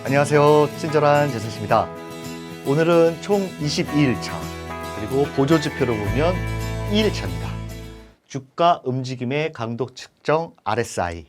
안녕하세요. 친절한 제수씨입니다. 오늘은 총 22일차, 그리고 보조지표로 보면 2일차입니다. 주가 움직임의 강도 측정 RSI.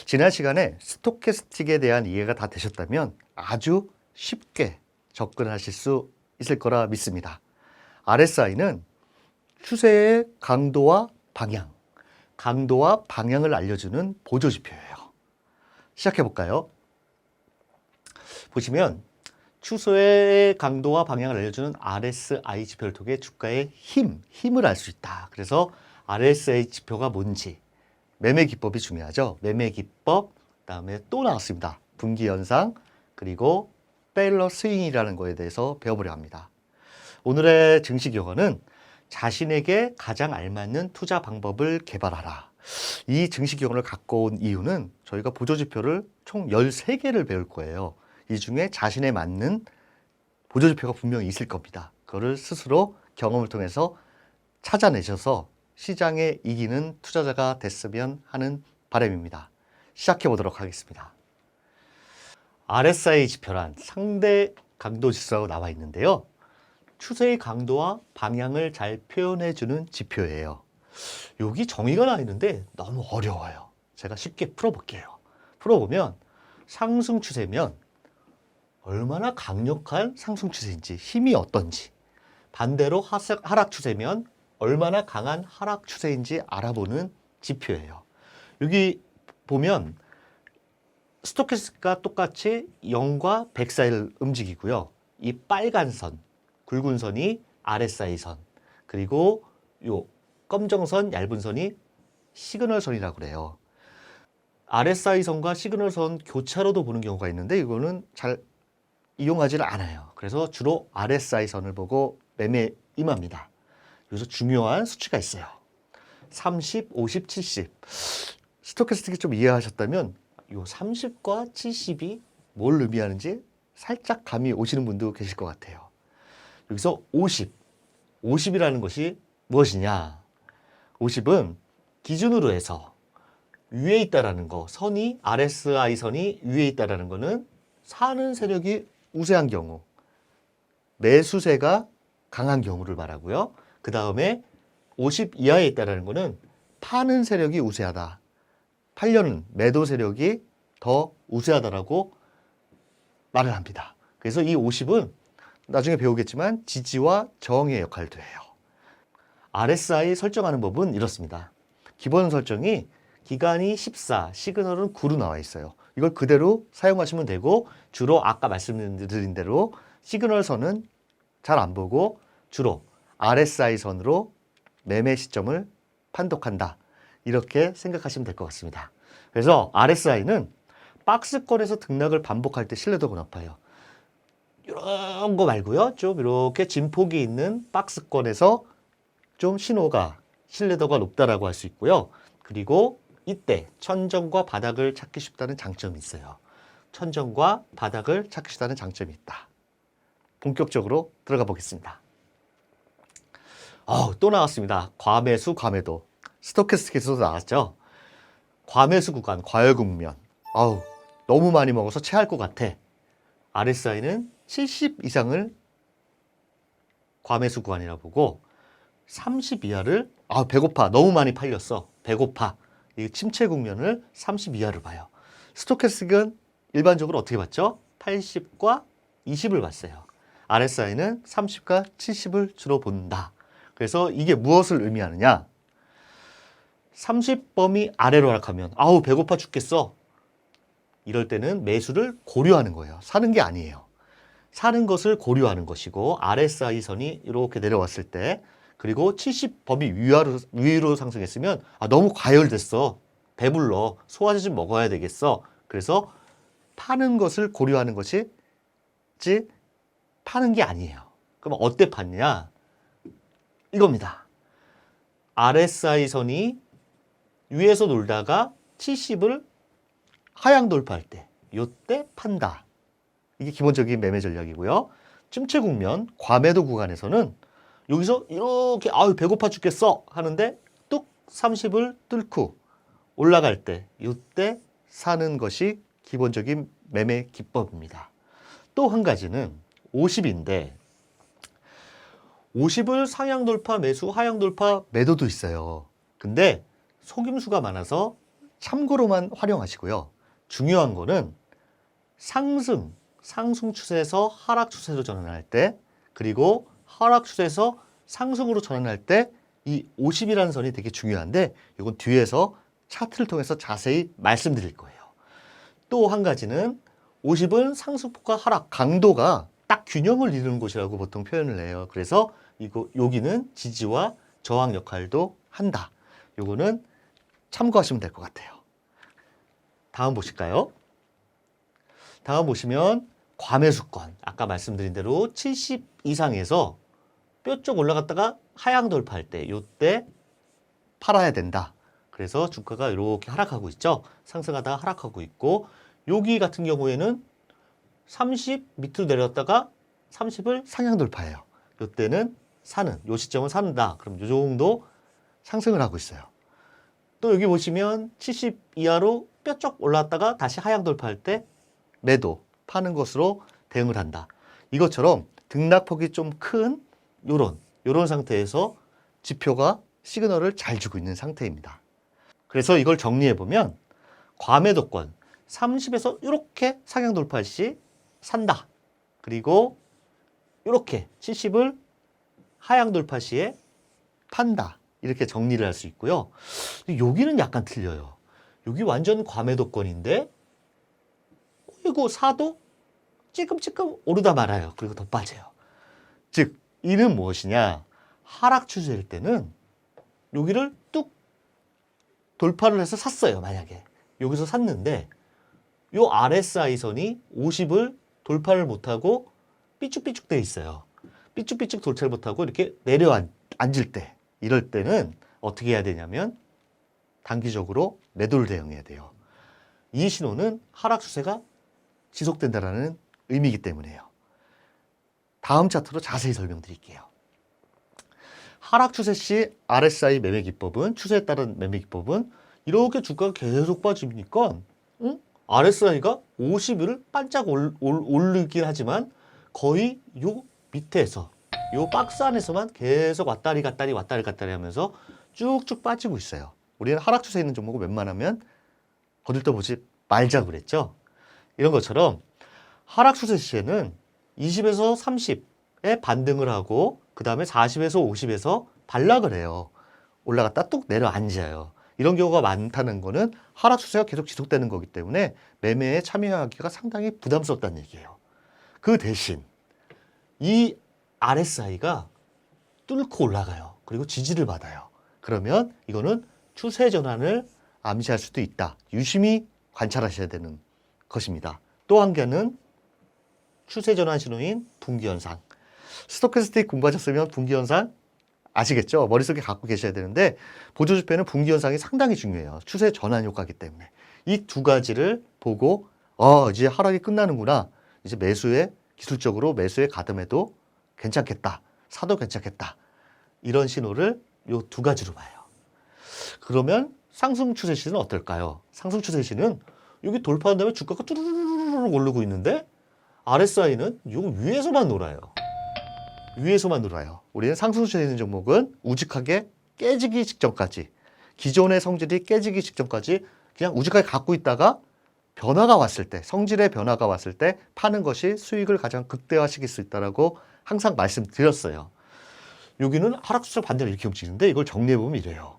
지난 시간에 스토캐스틱에 대한 이해가 다 되셨다면 아주 쉽게 접근하실 수 있을 거라 믿습니다. RSI는 추세의 강도와 방향을 알려주는 보조지표예요. 시작해 볼까요? 보시면 추세의 강도와 방향을 알려주는 RSI 지표를 통해 주가의 힘을 알 수 있다. 그래서 RSI 지표가 뭔지, 매매 기법이 중요하죠. 매매 기법, 그다음에 또 나왔습니다. 분기 현상, 그리고 페일러 스윙이라는 거에 대해서 배워보려 합니다. 오늘의 증식 용어는 자신에게 가장 알맞는 투자 방법을 개발하라. 이 증식 용어를 갖고 온 이유는 저희가 보조지표를 총 13개를 배울 거예요. 이 중에 자신에 맞는 보조지표가 분명히 있을 겁니다. 그거를 스스로 경험을 통해서 찾아내셔서 시장에 이기는 투자자가 됐으면 하는 바람입니다. 시작해 보도록 하겠습니다. RSI 지표란 상대 강도 지수라고 나와 있는데요. 추세의 강도와 방향을 잘 표현해주는 지표예요. 여기 정의가 나와 있는데 너무 어려워요. 제가 쉽게 풀어볼게요. 풀어보면 상승 추세면 얼마나 강력한 상승 추세인지, 힘이 어떤지, 반대로 하락 추세면 얼마나 강한 하락 추세인지 알아보는 지표예요. 여기 보면 스토캐스틱과 똑같이 0과 100 사이를 움직이고요. 이 빨간 선, 굵은 선이 RSI 선, 그리고 요 검정 선, 얇은 선이 시그널 선이라고 그래요. RSI 선과 시그널 선 교차로도 보는 경우가 있는데 이거는 잘 이용하지를 않아요. 그래서 주로 RSI 선을 보고 매매 임합니다. 여기서 중요한 수치가 있어요. 30, 50, 70. 스토캐스틱이 좀 이해하셨다면 이 30과 70이 뭘 의미하는지 살짝 감이 오시는 분도 계실 것 같아요. 여기서 50이라는 것이 무엇이냐? 50은 기준으로 해서 위에 있다라는 거, 선이 RSI 선이 위에 있다라는 거는 사는 세력이 우세한 경우, 매수세가 강한 경우를 말하고요. 그 다음에 50 이하에 있다라는 거는 파는 세력이 우세하다. 팔려는 매도 세력이 더 우세하다라고 말을 합니다. 그래서 이 50은 나중에 배우겠지만 지지와 저항의 역할도 해요. RSI 설정하는 법은 이렇습니다. 기본 설정이 기간이 14, 시그널은 9로 나와 있어요. 이걸 그대로 사용하시면 되고, 주로 아까 말씀드린 대로 시그널 선은 잘 안 보고 주로 RSI 선으로 매매 시점을 판독한다. 이렇게 생각하시면 될 것 같습니다. 그래서 RSI는 박스권에서 등락을 반복할 때 신뢰도가 높아요. 이런 거 말고요. 좀 이렇게 진폭이 있는 박스권에서 좀 신뢰도가 높다라고 할 수 있고요. 그리고 이때 천정과 바닥을 찾기 쉽다는 장점이 있어요. 천정과 바닥을 찾기 쉽다는 장점이 있다. 본격적으로 들어가 보겠습니다. 또 나왔습니다. 과매수, 과매도. 스토캐스틱에서도 나왔죠. 과매수 구간, 과열 국면. 너무 많이 먹어서 체할 것 같아. RSI는 70 이상을 과매수 구간이라고 보고 30 이하를 배고파. 너무 많이 팔렸어. 배고파. 이 침체 국면을 30 이하를 봐요. 스토캐스틱은 일반적으로 어떻게 봤죠? 80과 20을 봤어요. RSI는 30과 70을 주로 본다. 그래서 이게 무엇을 의미하느냐? 30범위 아래로 하락하면 배고파 죽겠어. 이럴 때는 매수를 고려하는 거예요. 사는 게 아니에요. 사는 것을 고려하는 것이고, RSI 선이 이렇게 내려왔을 때, 그리고 70 범위 위로 상승했으면 너무 과열됐어. 배불러. 소화제 좀 먹어야 되겠어. 그래서 파는 것을 고려하는 것이지 파는 게 아니에요. 그럼 어때 파냐? 이겁니다. RSI 선이 위에서 놀다가 70을 하향 돌파할 때, 이때 판다. 이게 기본적인 매매 전략이고요. 침체 국면, 과매도 구간에서는 여기서 이렇게 배고파 죽겠어 하는데 뚝 30을 뚫고 올라갈 때, 이때 사는 것이 기본적인 매매 기법입니다. 또 한 가지는 50인데 50을 상향 돌파 매수, 하향 돌파 매도도 있어요. 근데 속임수가 많아서 참고로만 활용하시고요. 중요한 거는 상승 추세에서 하락 추세로 전환할 때, 그리고 하락 추세에서 상승으로 전환할 때 이 50이라는 선이 되게 중요한데 이건 뒤에서 차트를 통해서 자세히 말씀드릴 거예요. 또 한 가지는 50은 상승폭과 하락, 강도가 딱 균형을 이루는 곳이라고 보통 표현을 해요. 그래서 여기는 지지와 저항 역할도 한다. 요거는 참고하시면 될 것 같아요. 다음 보실까요? 다음 보시면 과매수권. 아까 말씀드린 대로 70 이상에서 뼈쪽 올라갔다가 하향 돌파할 때, 요때 팔아야 된다. 그래서 주가가 이렇게 하락하고 있죠. 상승하다가 하락하고 있고, 여기 같은 경우에는 30 밑으로 내렸다가 30을 상향 돌파해요. 요때는 요 시점은 산다. 그럼 요 정도 상승을 하고 있어요. 또 여기 보시면 70 이하로 뼈쪽 올라왔다가 다시 하향 돌파할 때 매도, 파는 것으로 대응을 한다. 이것처럼 등락폭이 좀 큰 요런 상태에서 지표가 시그널을 잘 주고 있는 상태입니다. 그래서 이걸 정리해보면 과매도권 30에서 이렇게 상향 돌파할 시 산다. 그리고 이렇게 70을 하향 돌파 시에 판다. 이렇게 정리를 할 수 있고요. 여기는 약간 틀려요. 여기 완전 과매도권인데 이거 사도 찔끔찔끔 오르다 말아요. 그리고 더 빠져요. 즉 이는 무엇이냐? 하락 추세일 때는 여기를 뚝 돌파를 해서 샀어요. 만약에 여기서 샀는데 요 RSI 선이 50을 돌파를 못하고 삐쭉삐쭉 돼 있어요. 삐쭉삐쭉 돌파를 못하고 이렇게 내려앉을 때, 이럴 때는 어떻게 해야 되냐면 단기적으로 매도를 대응해야 돼요. 이 신호는 하락 추세가 지속된다는 의미이기 때문에요. 다음 차트로 자세히 설명드릴게요. 하락 추세 시 RSI 매매 기법은, 추세에 따른 매매 기법은 이렇게 주가가 계속 빠지니까 RSI가 50을 반짝 오르긴 하지만 거의 요 밑에서 요 박스 안에서만 계속 왔다리 갔다리 하면서 쭉쭉 빠지고 있어요. 우리는 하락 추세에 있는 종목을 웬만하면 거들떠보지 말자고 그랬죠. 이런 것처럼 하락 추세 시에는 20에서 30에 반등을 하고 그 다음에 40에서 50에서 반락을 해요. 올라갔다 뚝 내려앉아요. 이런 경우가 많다는 거는 하락 추세가 계속 지속되는 거기 때문에 매매에 참여하기가 상당히 부담스럽다는 얘기예요. 그 대신 이 RSI가 뚫고 올라가요. 그리고 지지를 받아요. 그러면 이거는 추세 전환을 암시할 수도 있다. 유심히 관찰하셔야 되는 것입니다. 또 한 개는 추세 전환 신호인 분기현상. 스토캐스틱 공부하셨으면 분기현상 아시겠죠? 머릿속에 갖고 계셔야 되는데 보조지표는 분기현상이 상당히 중요해요. 추세 전환 효과이기 때문에. 이 두 가지를 보고 이제 하락이 끝나는구나. 이제 기술적으로 매수에 가담해도 괜찮겠다. 사도 괜찮겠다. 이런 신호를 이 두 가지로 봐요. 그러면 상승 추세 시는 어떨까요? 상승 추세 시는 여기 돌파한 다음에 주가가 뚜루루루루 오르고 있는데 RSI는 요 위에서만 놀아요. 위에서만 놀아요. 우리는 상승 추세에 있는 종목은 우직하게 깨지기 직전까지, 기존의 성질이 깨지기 직전까지 그냥 우직하게 갖고 있다가 변화가 왔을 때, 성질의 변화가 왔을 때 파는 것이 수익을 가장 극대화시킬 수 있다고 항상 말씀드렸어요. 여기는 하락 추세 반대로 이렇게 움직이는데 이걸 정리해보면 이래요.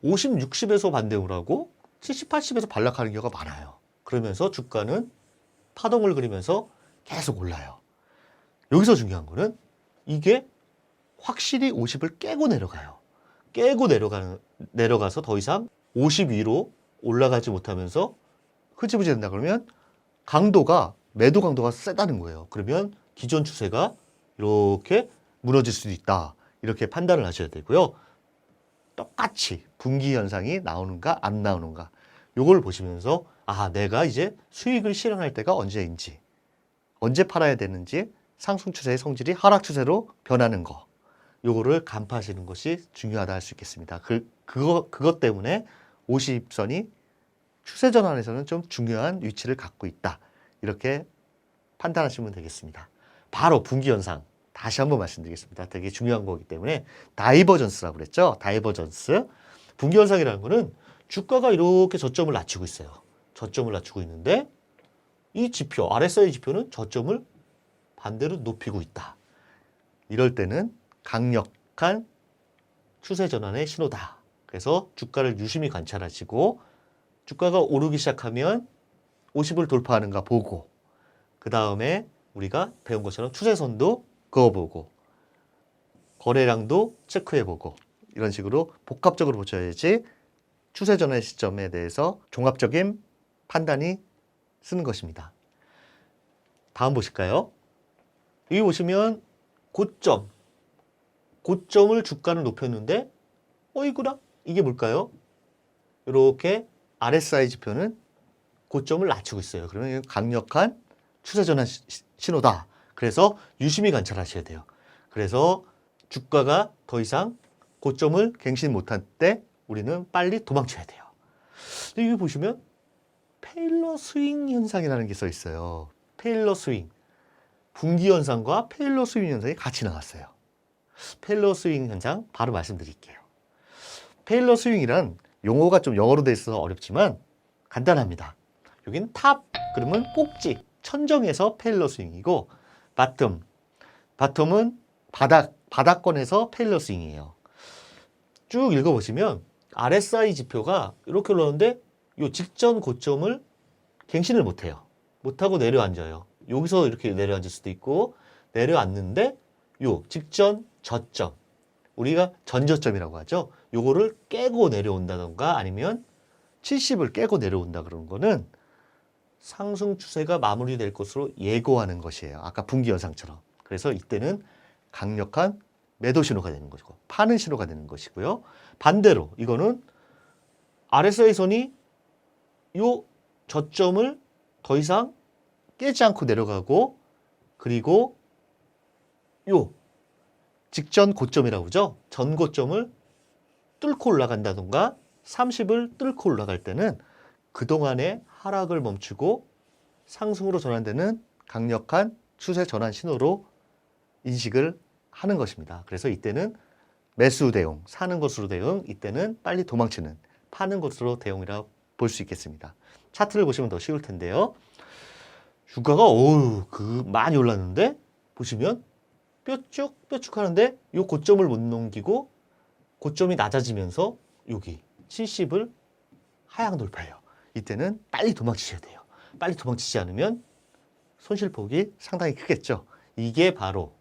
50, 60에서 반등을 하고 70, 80에서 반락하는 경우가 많아요. 그러면서 주가는 파동을 그리면서 계속 올라요. 여기서 중요한 거는 이게 확실히 50을 깨고 내려가요. 깨고 내려가서 더 이상 50 위로 올라가지 못하면서 흐지부지 된다 그러면 매도 강도가 세다는 거예요. 그러면 기존 추세가 이렇게 무너질 수도 있다. 이렇게 판단을 하셔야 되고요. 똑같이 분기 현상이 나오는가 안 나오는가 요걸 보시면서 내가 이제 수익을 실현할 때가 언제인지, 언제 팔아야 되는지, 상승 추세의 성질이 하락 추세로 변하는 거, 요거를 간파하시는 것이 중요하다 할 수 있겠습니다. 그것 때문에 50선이 추세 전환에서는 좀 중요한 위치를 갖고 있다. 이렇게 판단하시면 되겠습니다. 바로 분기 현상 다시 한번 말씀드리겠습니다. 되게 중요한 거기 때문에 다이버전스라고 그랬죠. 다이버전스. 분기 현상이라는 거는 주가가 이렇게 저점을 낮추고 있어요. 저점을 낮추고 있는데 이 지표, RSI 지표는 저점을 반대로 높이고 있다. 이럴 때는 강력한 추세 전환의 신호다. 그래서 주가를 유심히 관찰하시고 주가가 오르기 시작하면 50을 돌파하는가 보고 그 다음에 우리가 배운 것처럼 추세선도 그어보고 거래량도 체크해보고 이런 식으로 복합적으로 보셔야지 추세 전환 시점에 대해서 종합적인 판단이 쓰는 것입니다. 다음 보실까요? 여기 보시면 고점을 주가를 높였는데 이구나? 이게 뭘까요? 이렇게 RSI 지표는 고점을 낮추고 있어요. 그러면 강력한 추세 전환 신호다. 그래서 유심히 관찰하셔야 돼요. 그래서 주가가 더 이상 고점을 갱신 못할 때 우리는 빨리 도망쳐야 돼요. 근데 여기 보시면 페일러 스윙 현상이라는 게 써 있어요. 페일러 스윙. 분기 현상과 페일러 스윙 현상이 같이 나왔어요. 페일러 스윙 현상 바로 말씀드릴게요. 페일러 스윙이란 용어가 좀 영어로 돼 있어서 어렵지만 간단합니다. 여기는 탑 그러면 꼭지 천정에서 페일러 스윙이고 바텀은 바닥권에서 페일러 스윙이에요. 쭉 읽어보시면 RSI 지표가 이렇게 올라오는데 이 직전 고점을 갱신을 못해요. 못하고 내려앉아요. 여기서 이렇게 내려앉을 수도 있고 내려앉는데 요 직전 저점 우리가 전저점이라고 하죠. 요거를 깨고 내려온다던가 아니면 70을 깨고 내려온다 그런 거는 상승 추세가 마무리될 것으로 예고하는 것이에요. 아까 분기 현상처럼. 그래서 이때는 강력한 매도 신호가 되는 것이고 파는 신호가 되는 것이고요. 반대로 이거는 RSI 선이 요 저점을 더 이상 깨지 않고 내려가고 그리고 요 직전 고점이라고 그러죠. 전 고점을 뚫고 올라간다던가 30을 뚫고 올라갈 때는 그동안의 하락을 멈추고 상승으로 전환되는 강력한 추세 전환 신호로 인식을 하는 것입니다. 그래서 이때는 매수 대응, 사는 것으로 대응, 이때는 빨리 도망치는, 파는 것으로 대응이라 볼 수 있겠습니다. 차트를 보시면 더 쉬울 텐데요. 주가가 많이 올랐는데 보시면 뾰쭉 하는데 이 고점을 못 넘기고 고점이 낮아지면서 여기 70을 하향 돌파해요. 이때는 빨리 도망치셔야 돼요. 빨리 도망치지 않으면 손실폭이 상당히 크겠죠. 이게 바로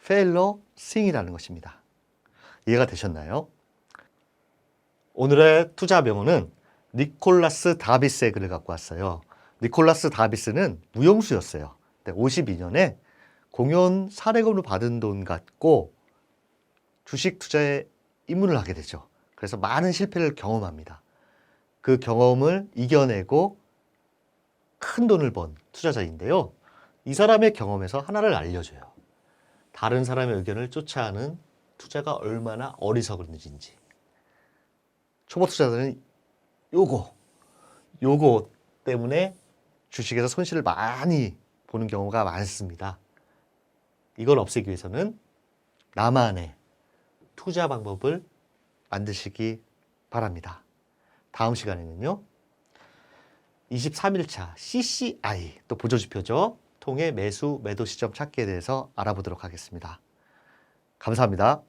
페일러 스윙이라는 것입니다. 이해가 되셨나요? 오늘의 투자 명언은 니콜라스 다비스의 글을 갖고 왔어요. 니콜라스 다비스는 무용수였어요. 52년에 공연 사례금으로 받은 돈 갖고 주식 투자에 입문을 하게 되죠. 그래서 많은 실패를 경험합니다. 그 경험을 이겨내고 큰 돈을 번 투자자인데요. 이 사람의 경험에서 하나를 알려줘요. 다른 사람의 의견을 쫓아하는 투자가 얼마나 어리석은지. 초보 투자자는 요거 때문에 주식에서 손실을 많이 보는 경우가 많습니다. 이걸 없애기 위해서는 나만의 투자 방법을 만드시기 바랍니다. 다음 시간에는요. 23일차 CCI 또 보조지표죠. 통해 매수, 매도 시점 찾기에 대해서 알아보도록 하겠습니다. 감사합니다.